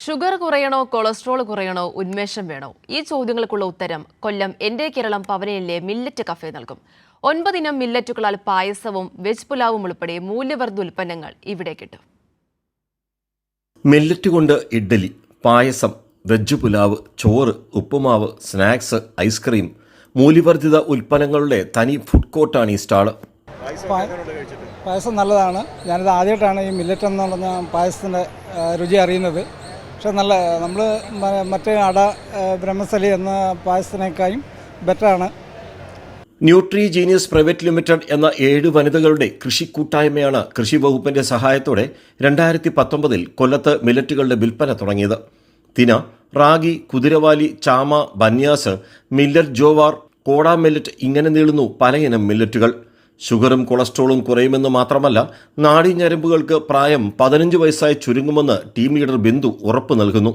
Sugar കുറയണോ cholesterol കുറയണോ ഉന്മേഷം വേണോ ഈ ചോദ്യങ്ങൾക്കുള്ള ഉത്തരം കൊല്ലം എൻ്റെ കേരളം പവനയിലെ മില്ലറ്റ് കഫേ നൽകും. 9 ഇനം മില്ലറ്റുകളാൽ പായസവും വെജ് പുലാവും ഉൾപ്പെടെ മൂല്യവർദ്ധിത ഉൽപ്പന്നങ്ങൾ ഇവിടെ കിട്ടും. മില്ലറ്റ് കൊണ്ട് ഇഡ്ഡലി, പായസം, വെജ് പുലാവ്, ചോറ്, ഉപ്പുമാവ്, സ്നാക്സ്, ഐസ്ക്രീം, മൂല്യവർദ്ധിത ഉൽപ്പന്നങ്ങളുടെ തനി ഫുഡ് കോർട്ടാണ് ഈ സ്റ്റാള്. പായസം നല്ലതാണ്. ഞാനിത് ആദ്യമായിട്ടാണ് ഈ മില്ലറ്റ് എന്ന് പറഞ്ഞ പായസത്തിൻ്റെ രുചി അറിയുന്നത്. പക്ഷെ നമ്മൾ മറ്റേ ബ്രഹ്മസലി എന്ന പായസത്തിനേക്കാളും ബെറ്ററാണ്. ന്യൂട്രി ജീനിയസ് പ്രൈവറ്റ് ലിമിറ്റഡ് എന്ന 7 വനിതകളുടെ കൃഷി കൂട്ടായ്മയാണ് കൃഷി വകുപ്പിന്റെ സഹായത്തോടെ 2019 കൊല്ലത്ത് മില്ലറ്റുകളുടെ വിൽപ്പന തുടങ്ങിയത്. തിന, റാഗി, കുതിരവാലി, ചാമ, ബന്യാസ്, മില്ലറ്റ് ജോവാർ, കോട മില്ലറ്റ് ഇങ്ങനെ നീളുന്നു പലയിനം മില്ലറ്റുകൾ. ഷുഗറും കൊളസ്ട്രോളും കുറയുമെന്ന് മാത്രമല്ല, നാഡീഞരമ്പുകൾക്ക് പ്രായം 15 വയസ്സായി ചുരുങ്ങുമെന്ന് ടീം ലീഡർ ബിന്ദു ഉറപ്പ് നൽകുന്നു.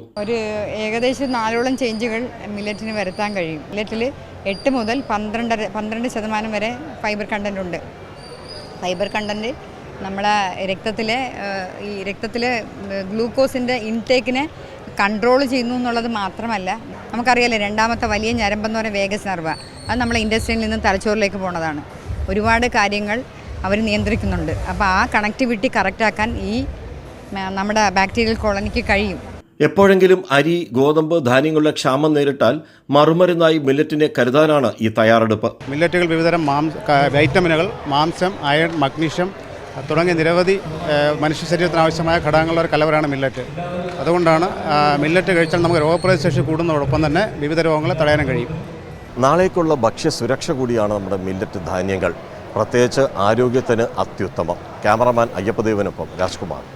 ഏകദേശം 4ഓളം ചേഞ്ചുകൾ മില്ലറ്റിന് വരുത്താൻ കഴിയും. മില്ലറ്റിൽ 8 മുതൽ 12% വരെ ഫൈബർ കണ്ടന്റ് ഉണ്ട്. ഫൈബർ കണ്ടന്റ് നമ്മളെ രക്തത്തിലെ ഗ്ലൂക്കോസിൻ്റെ ഇൻടേക്കിനെ കൺട്രോൾ ചെയ്യുന്നു എന്നുള്ളത് മാത്രമല്ല, നമുക്കറിയാലോ രണ്ടാമത്തെ വലിയ ഞരമ്പെന്ന് പറയുന്നത് വേഗസ് നെർവ്. അത് നമ്മളെ ഇൻഡസ്ട്രിയിൽ നിന്ന് തലച്ചോറിലേക്ക് പോകുന്നതാണ്. ഒരുപാട് കാര്യങ്ങൾ അവർ നിയന്ത്രിക്കുന്നുണ്ട്. അപ്പോൾ ആ കണക്ടിവിറ്റി കറക്റ്റാക്കാൻ ഈ നമ്മുടെ ബാക്ടീരിയൽ കോളനിക്ക് കഴിയും. എപ്പോഴെങ്കിലും അരി, ഗോതമ്പ്, ധാന്യങ്ങളുടെ ക്ഷാമം നേരിട്ടാൽ മറുമരുന്നായി മില്ലറ്റിനെ കരുതാനാണ് ഈ തയ്യാറെടുപ്പ്. മില്ലറ്റുകൾ വിവിധതരം വൈറ്റമിനുകൾ, മാംസം, അയൺ, മഗ്നീഷ്യം തുടങ്ങിയ നിരവധി മനുഷ്യ ശരീരത്തിന് ആവശ്യമായ ഘടകങ്ങളുടെ ഒരു കലവറാണ് മില്ലറ്റ്. അതുകൊണ്ടാണ് മില്ലറ്റ് കഴിച്ചാൽ നമുക്ക് രോഗപ്രതിശേഷി കൂടുന്നതോടൊപ്പം തന്നെ വിവിധ രോഗങ്ങളെ തടയാനും കഴിയും. നാളേക്കുള്ള ഭക്ഷ്യസുരക്ഷ കൂടിയാണ് നമ്മുടെ മില്ലറ്റ് ധാന്യങ്ങൾ. പ്രത്യേകിച്ച് ആരോഗ്യത്തിന് അത്യുത്തമം. ക്യാമറമാൻ അയ്യപ്പദേവനൊപ്പം രാജ്കുമാർ.